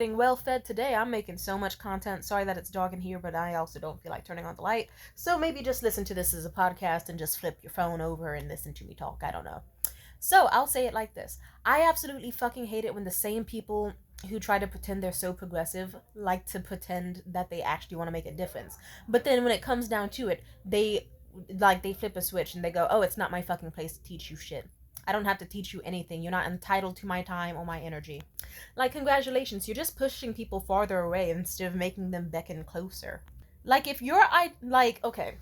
Getting well fed today. I'm making so much content. Sorry that it's dark in here, but I also don't feel like turning on the light. So maybe just listen to this as a podcast and just flip your phone over and listen to me talk. I don't know. So I'll say it like this. I absolutely fucking hate it when the same people who try to pretend they're so progressive like to pretend that they actually want to make a difference. But then when it comes down to it, they flip a switch and they go, "Oh, it's not my fucking place to teach you shit. I don't have to teach you anything. You're not entitled to my time or my energy." Like, congratulations, you're just pushing people farther away instead of making them beckon closer. Like, if you're, okay,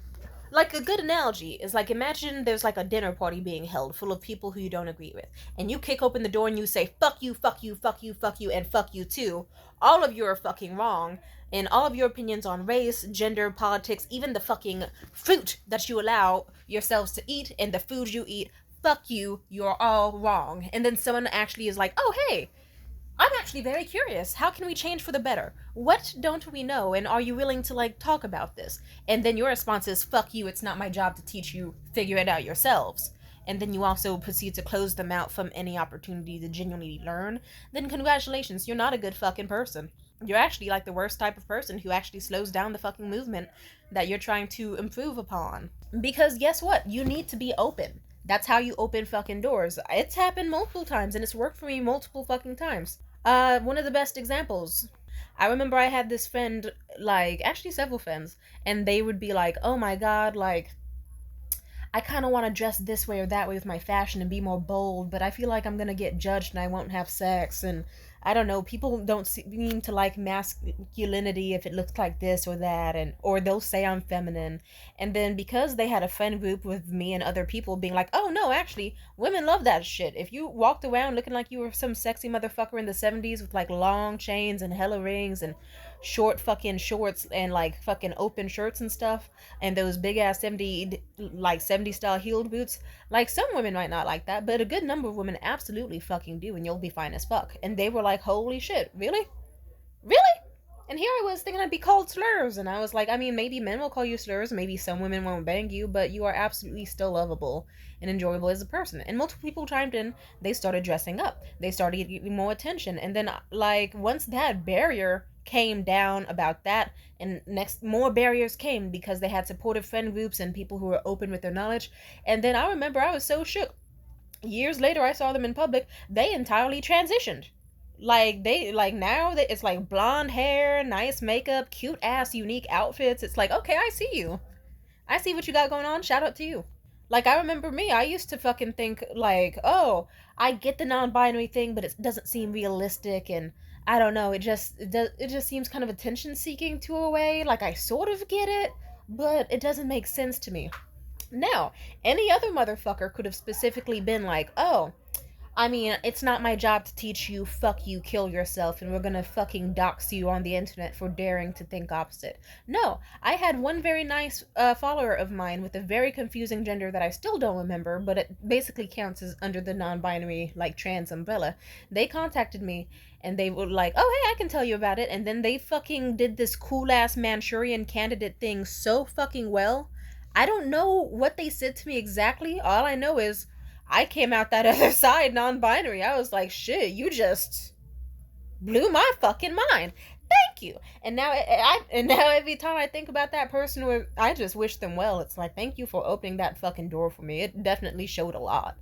like a good analogy is like, imagine there's like a dinner party being held full of people who you don't agree with, and you kick open the door and you say, "Fuck you, fuck you, fuck you, fuck you, and fuck you too." All of you are fucking wrong, and all of your opinions on race, gender, politics, even the fucking fruit that you allow yourselves to eat and the food you eat, fuck you, you're all wrong. And then someone actually is like, "Oh, hey, I'm actually very curious. How can we change for the better? What don't we know? And are you willing to, like, talk about this?" And then your response is, "Fuck you, it's not my job to teach you. Figure it out yourselves." And then you also proceed to close them out from any opportunity to genuinely learn. Then congratulations, you're not a good fucking person. You're actually like the worst type of person who actually slows down the fucking movement that you're trying to improve upon. Because guess what? You need to be open. That's how you open fucking doors. It's happened multiple times and it's worked for me multiple fucking times. One of the best examples. I remember I had this friend, like, actually several friends, and they would be like, "Oh my god, like, I kind of want to dress this way or that way with my fashion and be more bold, but I feel like I'm gonna get judged and I won't have sex. And I don't know, people don't seem to like masculinity if it looks like this or that, and or they'll say I'm feminine." And then because they had a friend group with me and other people being like, "Oh no, actually, women love that shit. If you walked around looking like you were some sexy motherfucker in the 70s with like long chains and hella rings and short fucking shorts and like fucking open shirts and stuff, and those big ass 70 style heeled boots, like, some women might not like that, but a good number of women absolutely fucking do, and you'll be fine as fuck." And they were like, "Holy shit, really? Really?" And here I was thinking I'd be called slurs, and I was like, I mean, maybe men will call you slurs, maybe some women won't bang you, but you are absolutely still lovable and enjoyable as a person. And multiple people chimed in. They started dressing up. They started getting more attention. And then, like, once that barrier came down about that, and next more barriers came because they had supportive friend groups and people who were open with their knowledge. And then I remember I was so shook. Years later I saw them in public. They entirely transitioned. Like, they, like, now that it's like blonde hair, nice makeup, cute ass unique outfits. It's like, okay, I see you. I see what you got going on. Shout out to you. Like, I remember me, I used to fucking think, like, "Oh, I get the non-binary thing, but it doesn't seem realistic." And I don't know, it just seems kind of attention seeking to a way. Like, I sort of get it, but it doesn't make sense to me. Now, any other motherfucker could have specifically been like, "Oh, I mean, it's not my job to teach you, fuck you, kill yourself, and we're gonna fucking dox you on the internet for daring to think opposite." No, I had one very nice follower of mine with a very confusing gender that I still don't remember, but it basically counts as under the non binary, like, trans umbrella. They contacted me and they were like, "Oh, hey, I can tell you about it." And then they fucking did this cool ass Manchurian candidate thing so fucking well. I don't know what they said to me exactly. All I know is I came out that other side non-binary. I was like, "Shit, you just blew my fucking mind. Thank you." And now and now every time I think about that person, I just wish them well. It's like, thank you for opening that fucking door for me. It definitely showed a lot.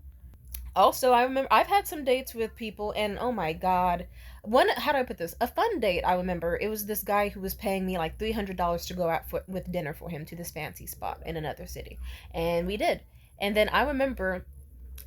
Also, I remember I've had some dates with people, and oh my god, one, how do I put this? A fun date. I remember it was this guy who was paying me like $300 to go out with dinner for him to this fancy spot in another city, and we did. And then I remember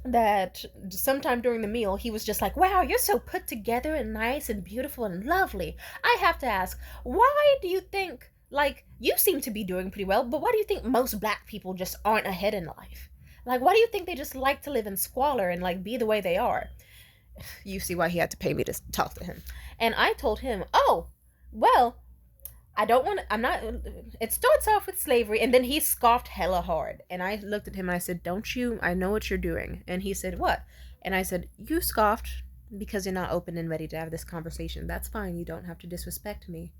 that sometime during the meal he was just like, "Wow, you're so put together and nice and beautiful and lovely. I have to ask, why do you think, like, you seem to be doing pretty well, but why do you think most black people just aren't ahead in life? Like, why do you think they just like to live in squalor and, like, be the way they are?" You see why he had to pay me to talk to him. And I told him, "Oh, well, I don't want to, I'm not, it starts off with slavery." And then he scoffed hella hard. And I looked at him and I said, "Don't you, I know what you're doing." And he said, "What?" And I said, "You scoffed because you're not open and ready to have this conversation. That's fine. You don't have to disrespect me.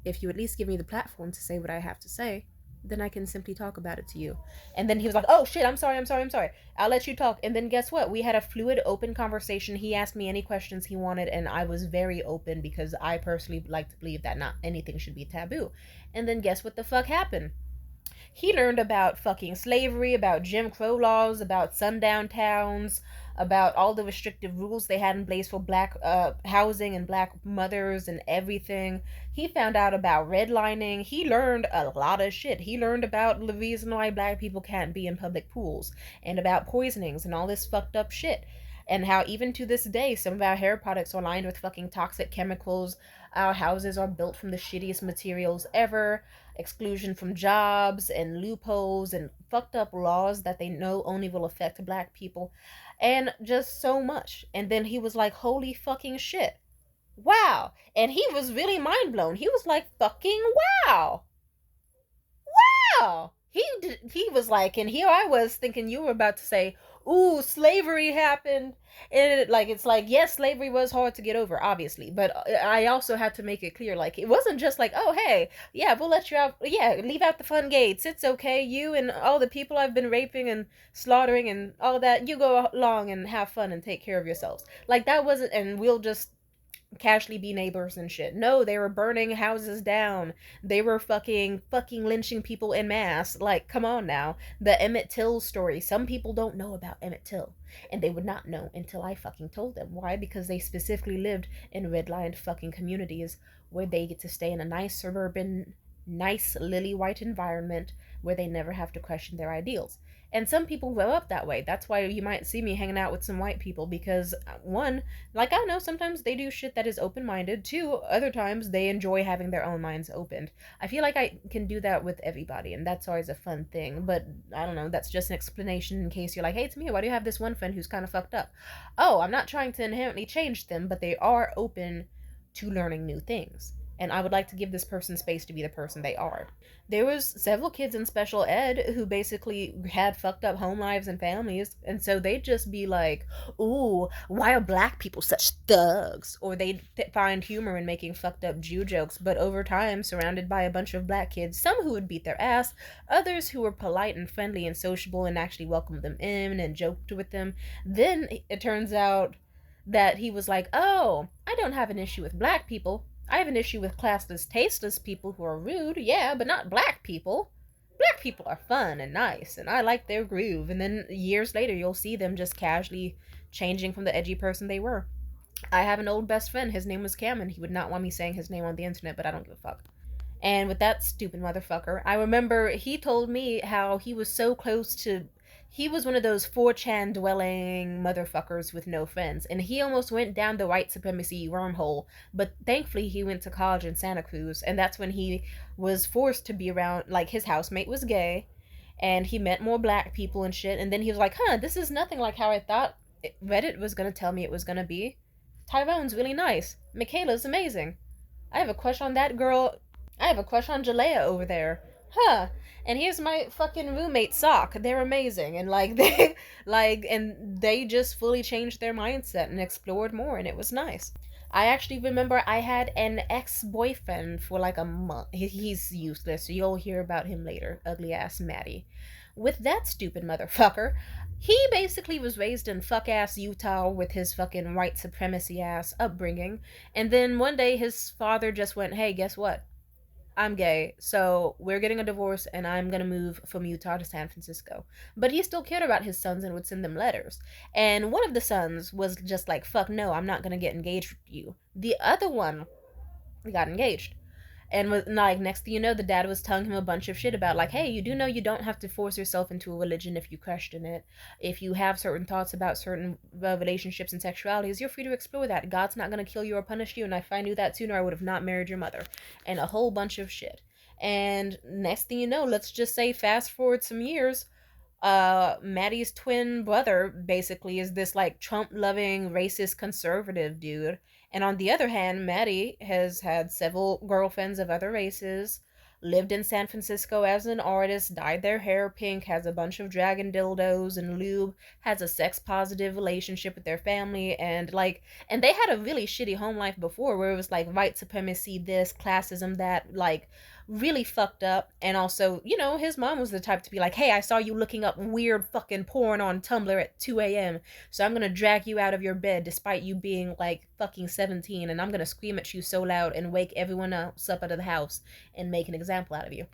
If you at least give me the platform to say what I have to say." then I can simply talk about it to you. And then he was like, oh shit, I'm sorry, I'm sorry, I'm sorry. I'll let you talk. And then guess what? We had a fluid, open conversation. He asked me any questions he wanted, and I was very open because I personally like to believe that not anything should be taboo. And then guess what the fuck happened? He learned about fucking slavery, about Jim Crow laws, about sundown towns, about all the restrictive rules they had in place for black housing and black mothers and everything. He found out about redlining. He learned a lot of shit. He learned about the reason why black people can't be in public pools and about poisonings and all this fucked up shit. And how even to this day, some of our hair products are lined with fucking toxic chemicals. Our houses are built from the shittiest materials ever, exclusion from jobs and loopholes and fucked up laws that they know only will affect black people, and just so much. And then he was like, holy fucking shit. Wow. And he was really mind blown. He was like, fucking wow. Wow. He was like, and here I was thinking you were about to say, ooh, slavery happened. And it's like, yes, slavery was hard to get over, obviously, but I also had to make it clear, like, it wasn't just like, oh hey, yeah, we'll let you out, yeah, leave out the fun gates, it's okay, you and all the people I've been raping and slaughtering and all that, you go along and have fun and take care of yourselves. Like, that wasn't, and we'll just casually be neighbors and shit. No, they were burning houses down. They were fucking lynching people in mass. Like, come on now. The Emmett Till story. Some people don't know about Emmett Till. And they would not know until I fucking told them. Why? Because they specifically lived in redlined fucking communities where they get to stay in a nice suburban, nice lily white environment where they never have to question their ideals. And some people grow up that way. That's why you might see me hanging out with some white people because, one, like, I know sometimes they do shit that is open minded. Two, other times they enjoy having their own minds opened. I feel like I can do that with everybody, and that's always a fun thing. But I don't know, that's just an explanation in case you're like, hey, Tamia, why do you have this one friend who's kind of fucked up? Oh, I'm not trying to inherently change them, but they are open to learning new things. And I would like to give this person space to be the person they are. There was several kids in special ed who basically had fucked up home lives and families, and so they'd just be like, ooh, why are black people such thugs? Or they'd find humor in making fucked up Jew jokes, but over time, surrounded by a bunch of black kids, some who would beat their ass, others who were polite and friendly and sociable and actually welcomed them in and joked with them, then it turns out that he was like, oh, I don't have an issue with black people. I have an issue with classless, tasteless people who are rude, yeah, but not black people. Black people are fun and nice, and I like their groove. And then years later, you'll see them just casually changing from the edgy person they were. I have an old best friend. His name was Cam, and he would not want me saying his name on the internet, but I don't give a fuck. And with that stupid motherfucker, I remember he told me how he was so close to. He was one of those 4chan dwelling motherfuckers with no friends, and he almost went down the white supremacy wormhole, but thankfully he went to college in Santa Cruz, and that's when he was forced to be around, like, his housemate was gay, and he met more black people and shit, and then he was like, huh, this is nothing like how I thought Reddit was gonna tell me it was gonna be. Tyrone's really nice. Michaela's amazing. I have a crush on that girl. I have a crush on Jalea over there. Huh. And here's my fucking roommate Sock. They're amazing. And like they just fully changed their mindset and explored more, and it was nice. I actually remember I had an ex-boyfriend for like a month. He's useless. You'll hear about him later. Ugly ass Maddie. With that stupid motherfucker, he basically was raised in fuck ass Utah with his fucking white supremacy ass upbringing. And then one day his father just went, hey, guess what? I'm gay, so we're getting a divorce and I'm gonna move from Utah to San Francisco. But he still cared about his sons and would send them letters. And one of the sons was just like, fuck no, I'm not gonna get engaged with you. The other one got engaged. And was like, next thing you know, the dad was telling him a bunch of shit about, like, hey, you do know you don't have to force yourself into a religion if you question it. If you have certain thoughts about certain relationships and sexualities, you're free to explore that. God's not going to kill you or punish you, and if I knew that sooner, I would have not married your mother. And a whole bunch of shit. And next thing you know, let's just say fast forward some years, Maddie's twin brother basically is this like Trump loving racist conservative dude. And on the other hand, Maddie has had several girlfriends of other races, lived in San Francisco as an artist, dyed their hair pink, has a bunch of dragon dildos and lube, has a sex positive relationship with their family, and they had a really shitty home life before where it was like white supremacy this, classism that, like really fucked up. And also, his mom was the type to be like, hey, I saw you looking up weird fucking porn on Tumblr at 2 a.m., so I'm gonna drag you out of your bed despite you being like fucking 17, and I'm gonna scream at you so loud and wake everyone else up out of the house and make an example out of you.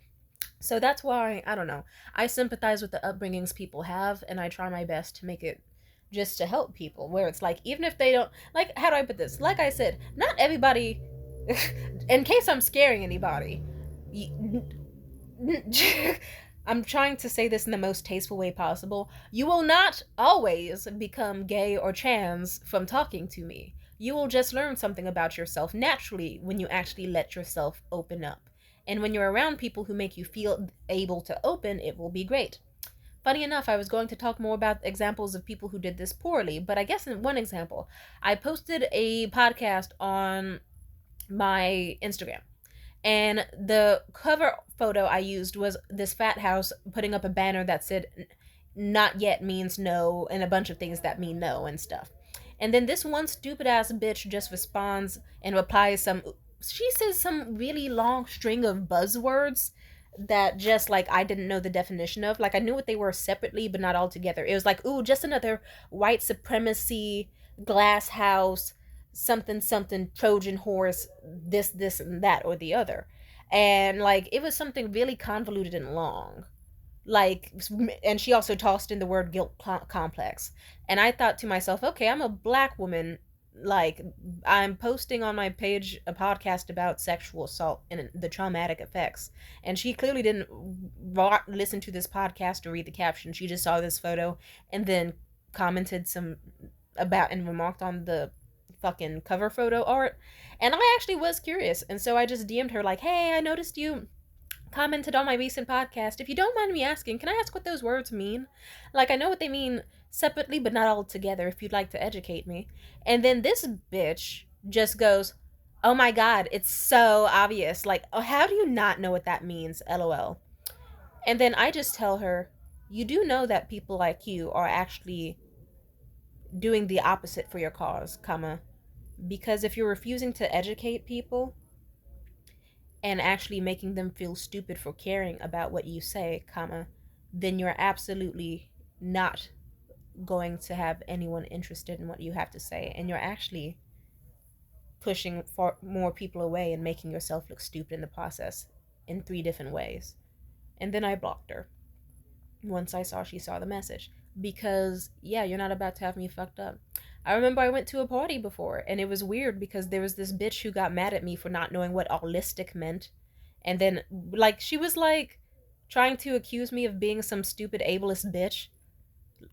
So that's why, I don't know, I sympathize with the upbringings people have, and I try my best to make it just to help people, where it's like, even if they don't, like, how do I put this? Like I said, not everybody, in case I'm scaring anybody, I'm trying to say this in the most tasteful way possible. You will not always become gay or trans from talking to me. You will just learn something about yourself naturally when you actually let yourself open up. And when you're around people who make you feel able to open, it will be great. Funny enough, I was going to talk more about examples of people who did this poorly, but I guess in one example, I posted a podcast on my Instagram, and the cover photo I used was this fat house putting up a banner that said not yet means no, and a bunch of things that mean no and stuff. And then this one stupid ass bitch just responds and replies some, she says some really long string of buzzwords that just like I didn't know the definition of. Like I knew what they were separately, but not all together. It was like, ooh, just another white supremacy, glass house, something something, Trojan horse, this and that or the other. And like it was something really convoluted and long, like, and she also tossed in the word guilt complex. And I thought to myself, okay, I'm a black woman, like, I'm posting on my page a podcast about sexual assault and the traumatic effects, and she clearly didn't listen to this podcast or read the caption. She just saw this photo and then commented some about and remarked on the fucking cover photo art. And I actually was curious, and so I just DM'd her like, hey, I noticed you commented on my recent podcast. If you don't mind me asking, can I ask what those words mean? Like, I know what they mean separately, but not all together, if you'd like to educate me. And then this bitch just goes, oh my god, it's so obvious. Like, oh, how do you not know what that means? LOL. And then I just tell her, you do know that people like you are actually doing the opposite for your cause, comma. Because if you're refusing to educate people, and actually making them feel stupid for caring about what you say, comma, then you're absolutely not going to have anyone interested in what you have to say, and you're actually pushing far more people away and making yourself look stupid in the process in 3 different ways. And then I blocked her once I saw she saw the message, because yeah, you're not about to have me fucked up. I remember I went to a party before, and it was weird because there was this bitch who got mad at me for not knowing what allistic meant. And then, like, she was like trying to accuse me of being some stupid ableist bitch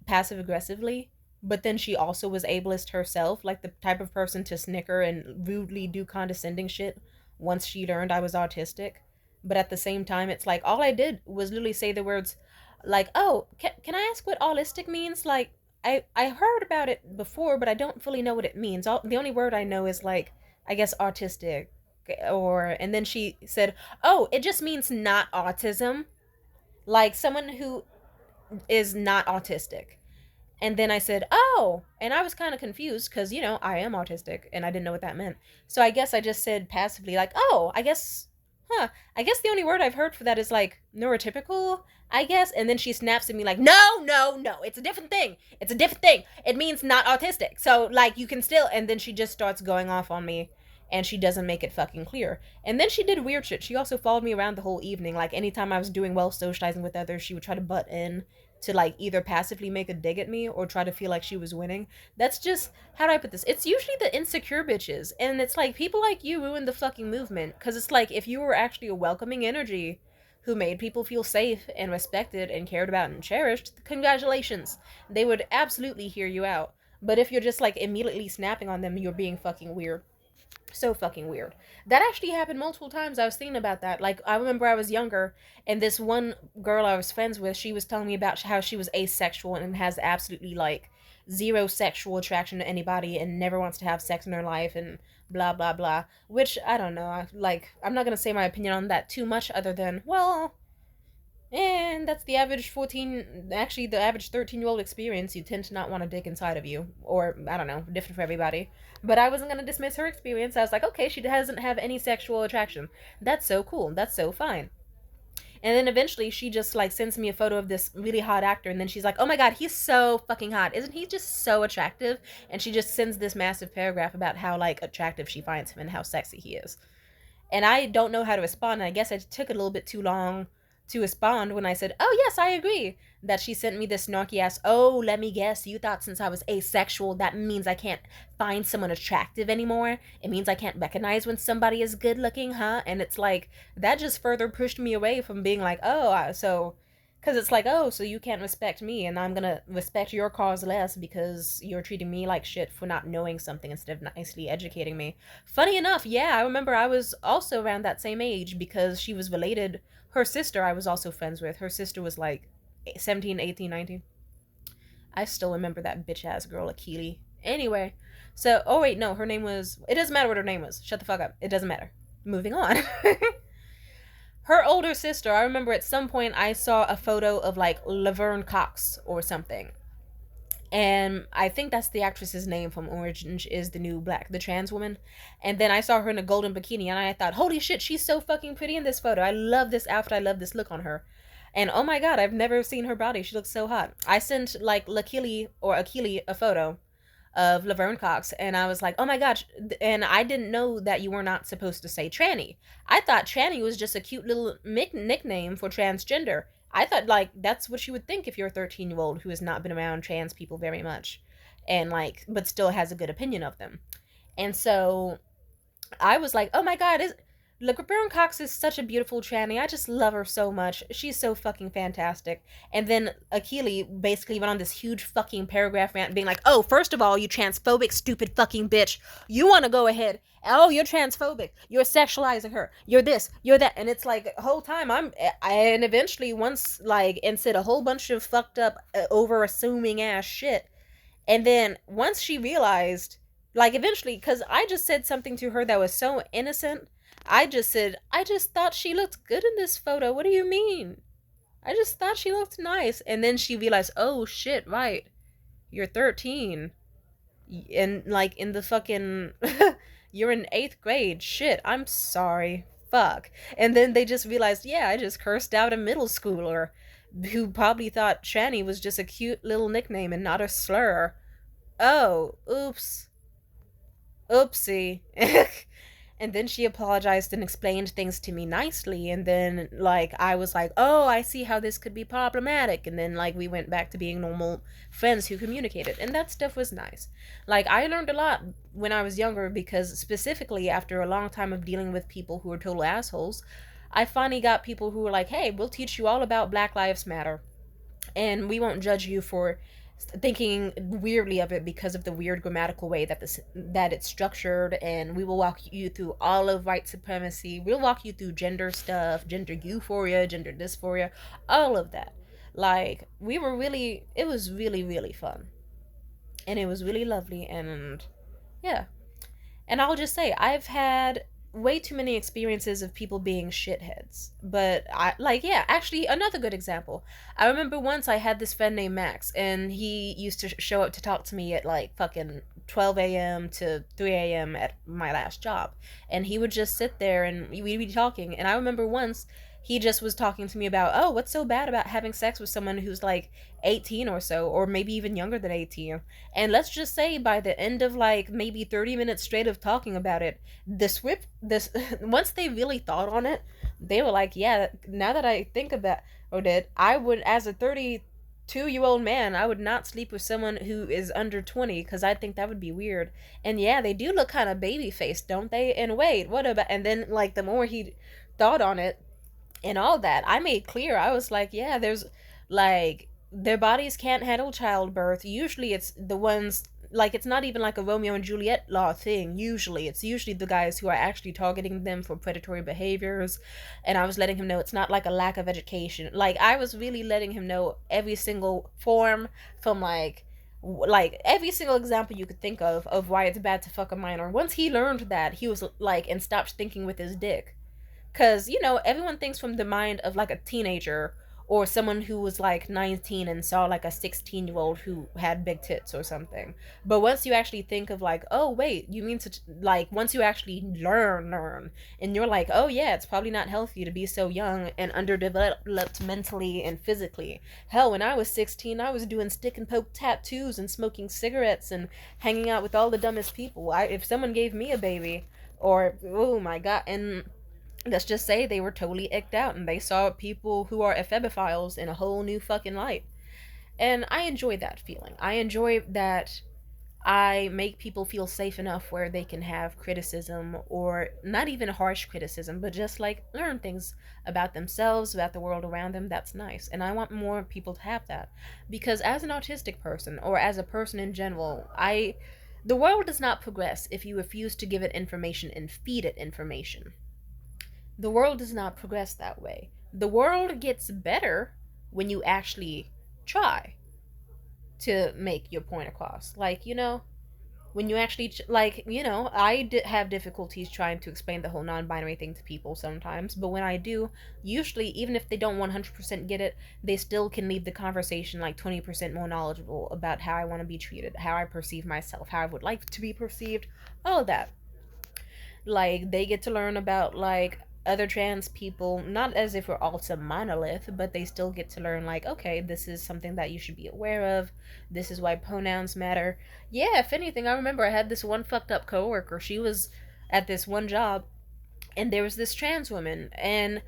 passive aggressively, but then she also was ableist herself, like the type of person to snicker and rudely do condescending shit once she learned I was autistic. But at the same time, it's like all I did was literally say the words, like, oh, can I ask what allistic means? Like, I heard about it before, but I don't fully know what it means. The only word I know is, like, I guess autistic. Or, and then she said, oh, it just means not autism. Like someone who is not autistic. And then I said, oh, and I was kind of confused because, I am autistic and I didn't know what that meant. So I guess I just said passively, like, oh, I guess the only word I've heard for that is like neurotypical, I guess. And then she snaps at me like, no, no, no, it's a different thing. It's a different thing. It means not autistic. So, like, you can still, and then she just starts going off on me, and she doesn't make it fucking clear. And then she did weird shit. She also followed me around the whole evening. Like, anytime I was doing well socializing with others, she would try to butt in to, like, either passively make a dig at me or try to feel like she was winning. That's just, how do I put this? It's usually the insecure bitches. And it's like, people like you ruin the fucking movement. Because it's like, if you were actually a welcoming energy who made people feel safe and respected and cared about and cherished, congratulations. They would absolutely hear you out. But if you're just, like, immediately snapping on them, you're being fucking weird. So fucking weird. That actually happened multiple times. I was thinking about that. Like, I remember I was younger, and this one girl I was friends with, she was telling me about how she was asexual and has absolutely, like, zero sexual attraction to anybody and never wants to have sex in her life and blah blah blah. Which, I don't know. I'm not gonna say my opinion on that too much, other than, well, And that's the average 14, actually, the average 13-year-old experience. You tend to not want a dick inside of you. Or, I don't know, different for everybody. But I wasn't going to dismiss her experience. I was like, okay, she doesn't have any sexual attraction. That's so cool. That's so fine. And then eventually she just like sends me a photo of this really hot actor, and then she's like, "Oh my god, he's so fucking hot. Isn't he just so attractive?" And she just sends this massive paragraph about how like attractive she finds him and how sexy he is. And I don't know how to respond. And I guess I took a little bit too long to respond when I said, "Oh yes, I agree." That she sent me this snarky ass, "Oh, let me guess, you thought since I was asexual that means I can't find someone attractive anymore? It means I can't recognize when somebody is good looking, huh?" And it's like that just further pushed me away from being like, "Oh, so." Because it's like, oh, so you can't respect me, and I'm gonna respect your cause less because you're treating me like shit for not knowing something instead of nicely educating me. Funny enough, yeah, I remember I was also around that same age because she was related. Her sister, I was also friends with. Her sister was like 17, 18, 19. I still remember that bitch ass girl, Akili. Anyway, so, oh wait, no, her name was. It doesn't matter what her name was. Shut the fuck up. It doesn't matter. Moving on. Her older sister, I remember at some point I saw a photo of like Laverne Cox or something. And I think that's the actress's name from Orange is the New Black, the trans woman. And then I saw her in a golden bikini, and I thought, holy shit, she's so fucking pretty in this photo. I love this outfit. I love this look on her. And oh my god, I've never seen her body. She looks so hot. I sent like Lakili or Akili a photo of Laverne Cox, and I was like, oh my gosh. And I didn't know that you were not supposed to say tranny. I thought tranny was just a cute little nickname for transgender. I thought like that's what you would think if you're a 13-year-old who has not been around trans people very much, and like but still has a good opinion of them. And so I was like, oh my god, is look, Baron Cox is such a beautiful tranny. I just love her so much. She's so fucking fantastic. And then Akili basically went on this huge fucking paragraph rant being like, oh, first of all, you transphobic, stupid fucking bitch. You want to go ahead. Oh, you're transphobic. You're sexualizing her. You're this. You're that. And it's like, the whole time and eventually once, like, and said a whole bunch of fucked up, over assuming ass shit. And then once she realized, like eventually, because I just said something to her that was so innocent. I just said, I just thought she looked good in this photo. What do you mean? I just thought she looked nice. And then she realized, oh shit, right. You're 13. And like in the fucking. You're in 8th grade. Shit, I'm sorry. Fuck. And then they just realized, yeah, I just cursed out a middle schooler who probably thought Shani was just a cute little nickname and not a slur. Oh, oops. Oopsie. And then she apologized and explained things to me nicely. And then, like, I was like, oh, I see how this could be problematic. And then, like, we went back to being normal friends who communicated. And that stuff was nice. Like, I learned a lot when I was younger because, specifically, after a long time of dealing with people who were total assholes, I finally got people who were like, hey, we'll teach you all about Black Lives Matter, and we won't judge you for thinking weirdly of it because of the weird grammatical way that it's structured, and we will walk you through all of white supremacy. We'll walk you through gender stuff, gender euphoria, gender dysphoria, all of that. Like, we were really, it was really, really fun, and it was really lovely. And yeah, and I'll just say, I've had way too many experiences of people being shitheads. But I like, yeah, actually another good example. I remember once I had this friend named Max, and he used to show up to talk to me at like fucking 12 a.m. to 3 a.m. at my last job. And he would just sit there and we'd be talking. And I remember once he just was talking to me about, oh, what's so bad about having sex with someone who's like 18 or so, or maybe even younger than 18. And let's just say by the end of like maybe 30 minutes straight of talking about it, this once they really thought on it, they were like, yeah, now that I think about it, I would, as a 32-year-old man, I would not sleep with someone who is under 20 because I think that would be weird. And yeah, they do look kind of baby faced, don't they? And wait, what about, and then like the more he thought on it and all that, I made clear, I was like, yeah, there's like, their bodies can't handle childbirth. Usually it's the ones, like, it's not even like a Romeo and Juliet law thing. Usually it's usually the guys who are actually targeting them for predatory behaviors. And I was letting him know it's not like a lack of education. Like, I was really letting him know every single form, from like every single example you could think of why it's bad to fuck a minor. Once he learned that, he was like, and stopped thinking with his dick. Because, you know, everyone thinks from the mind of like a teenager or someone who was like 19 and saw like a 16-year-old who had big tits or something. But once you actually think of like, oh wait, you mean to like once you actually learn and you're like, oh yeah, it's probably not healthy to be so young and underdeveloped mentally and physically. Hell, when I was 16, I was doing stick and poke tattoos and smoking cigarettes and hanging out with all the dumbest people. If someone gave me a baby, or oh my god, and let's just say they were totally icked out and they saw people who are ephebophiles in a whole new fucking light. And I enjoy that feeling. I enjoy that I make people feel safe enough where they can have criticism, or not even harsh criticism, but just like learn things about themselves, about the world around them. That's nice. And I want more people to have that. Because as an autistic person, or as a person in general, the world does not progress if you refuse to give it information and feed it information. The world does not progress that way. The world gets better when you actually try to make your point across. Like, when you actually, have difficulties trying to explain the whole non binary thing to people sometimes, but when I do, usually, even if they don't 100% get it, they still can leave the conversation like 20% more knowledgeable about how I want to be treated, how I perceive myself, how I would like to be perceived, all of that. Like they get to learn about like other trans people, not as if we're all some monolith, but they still get to learn like, okay, this is something that you should be aware of. This is why pronouns matter. Yeah, if anything, I remember I had this one fucked up coworker. She was at this one job, and there was this trans woman, and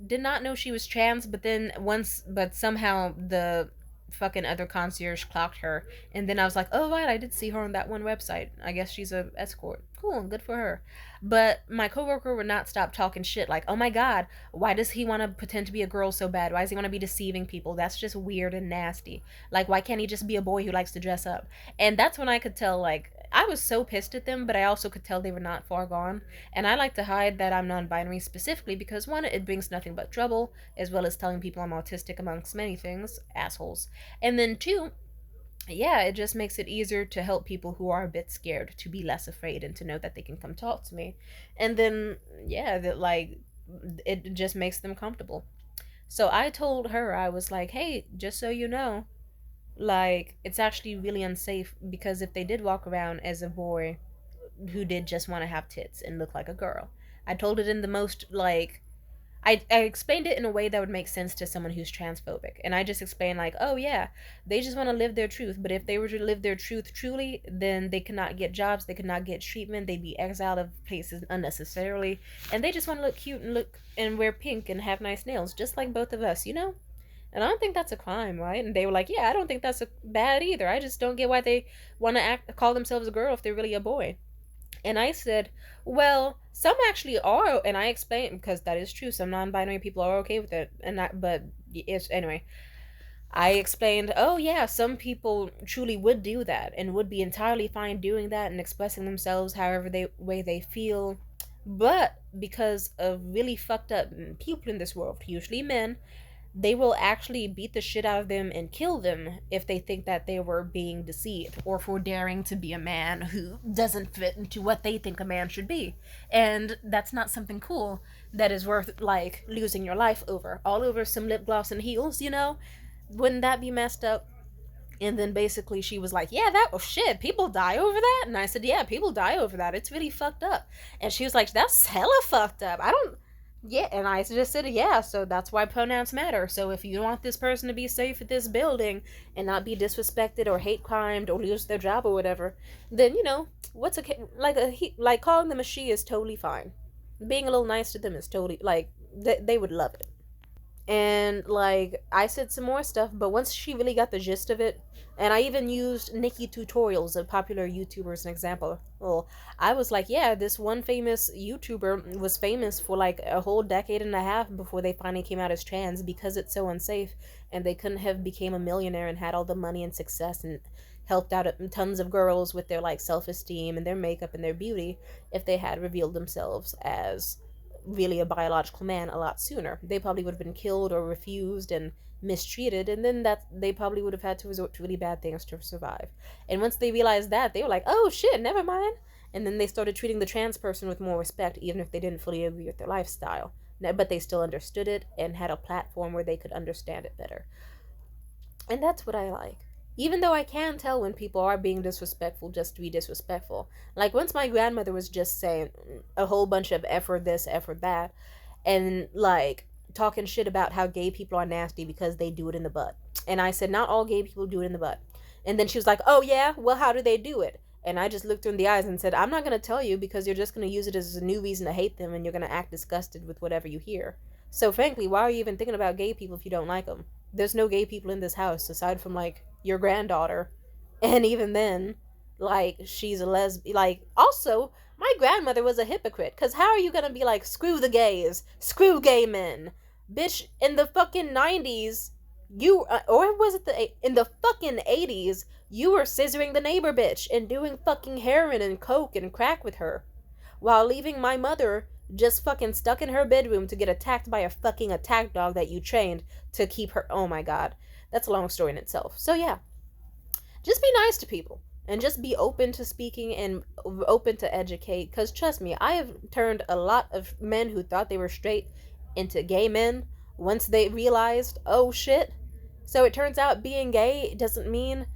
did not know she was trans, but somehow the fucking other concierge clocked her, and then I was like, oh right, I did see her on that one website. I guess she's a escort. Cool, good for her. But my coworker would not stop talking shit like, oh my god, why does he want to pretend to be a girl so bad? Why does he want to be deceiving people? That's just weird and nasty. Like, why can't he just be a boy who likes to dress up? And that's when I could tell, like, I was so pissed at them, but I also could tell they were not far gone. And I like to hide that I'm non binary specifically because, one, it brings nothing but trouble, as well as telling people I'm autistic amongst many things. Assholes. And then, two, yeah, it just makes it easier to help people who are a bit scared to be less afraid and to know that they can come talk to me. And then, yeah, that like, it just makes them comfortable. So I told her, I was like, hey, just so you know, like, it's actually really unsafe because if they did walk around as a boy who did just want to have tits and look like a girl, I told it in the most, like, I explained it in a way that would make sense to someone who's transphobic. And I just explained, like, oh, yeah, they just want to live their truth. But if they were to live their truth truly, then they could not get jobs, they could not get treatment, they'd be exiled of places unnecessarily. And they just want to look cute and look and wear pink and have nice nails, just like both of us, you know? And I don't think that's a crime, right? And they were like, yeah, I don't think that's a bad either. I just don't get why they want to call themselves a girl if they're really a boy. And I said, well, some actually are, and I explained because that is true. Some non-binary people are okay with it, but it's anyway. I explained, oh yeah, some people truly would do that and would be entirely fine doing that and expressing themselves however they feel. But because of really fucked up people in this world, usually men, they will actually beat the shit out of them and kill them if they think that they were being deceived or for daring to be a man who doesn't fit into what they think a man should be. And that's not something cool that is worth like losing your life over. All over some lip gloss and heels, you know? Wouldn't that be messed up? And then basically she was like, yeah, that was shit. People die over that? And I said, yeah, people die over that. It's really fucked up. And she was like, that's hella fucked up. I don't. Yeah, and I just said, yeah, so that's why pronouns matter. So if you want this person to be safe at this building and not be disrespected or hate crimed or lose their job or whatever, then, what's like calling them a she is totally fine. Being a little nice to them is totally, like, they would love it. And like I said some more stuff, but once she really got the gist of it, and I even used Nikki tutorials, a popular YouTuber, as an example. Well, I was like, yeah, this one famous YouTuber was famous for like a whole decade and a half before they finally came out as trans because it's so unsafe, and they couldn't have became a millionaire and had all the money and success and helped out tons of girls with their like self-esteem and their makeup and their beauty if they had revealed themselves as really a biological man a lot sooner. They probably would have been killed or refused and mistreated, and then that they probably would have had to resort to really bad things to survive. And once they realized that, they were like, oh shit, never mind. And then they started treating the trans person with more respect, even if they didn't fully agree with their lifestyle. but they still understood it and had a platform where they could understand it better. And that's what I like. Even though I can tell when people are being disrespectful just to be disrespectful. Like once my grandmother was just saying a whole bunch of effort this, effort that, and like talking shit about how gay people are nasty because they do it in the butt. And I said, not all gay people do it in the butt. And then she was like, oh yeah, well, how do they do it? And I just looked her in the eyes and said, I'm not going to tell you because you're just going to use it as a new reason to hate them and you're going to act disgusted with whatever you hear. So, frankly, why are you even thinking about gay people if you don't like them? There's no gay people in this house aside from, like, your granddaughter. And even then, like, she's a lesbian. Like, also, my grandmother was a hypocrite. Because how are you going to be like, screw the gays, screw gay men? Bitch, in the fucking 90s, you, or was it in the fucking 80s, you were scissoring the neighbor bitch and doing fucking heroin and coke and crack with her while leaving my mother just fucking stuck in her bedroom to get attacked by a fucking attack dog that you trained to keep her. Oh my god. That's a long story in itself. So yeah, just be nice to people and just be open to speaking and open to educate, because trust me, I have turned a lot of men who thought they were straight into gay men once they realized, oh shit. So it turns out being gay doesn't mean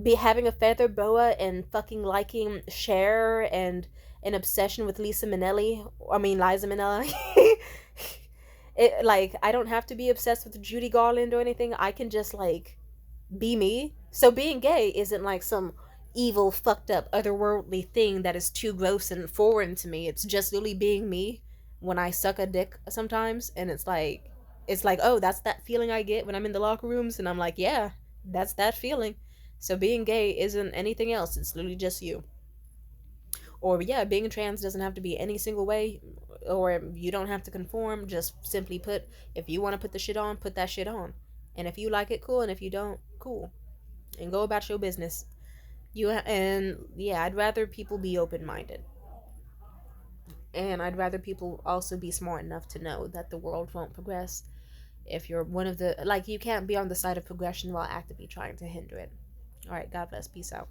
be having a feather boa and fucking liking Cher and an obsession with Lisa Minnelli. I mean Liza Minnelli. It, like, I don't have to be obsessed with Judy Garland or anything. I can just like be me. So being gay isn't like some evil, fucked up, otherworldly thing that is too gross and foreign to me. It's just really being me when I suck a dick sometimes, and it's like, oh, that's that feeling I get when I'm in the locker rooms, and I'm like, yeah, that's that feeling. So being gay isn't anything else. It's literally just you. Or yeah, being trans doesn't have to be any single way, or you don't have to conform. Just simply put, if you want to put the shit on, put that shit on. And if you like it, cool. And if you don't, cool. And go about your business. And yeah, I'd rather people be open minded. And I'd rather people also be smart enough to know that the world won't progress if you're one of the, like, you can't be on the side of progression while actively trying to hinder it. All right, God bless. Peace out.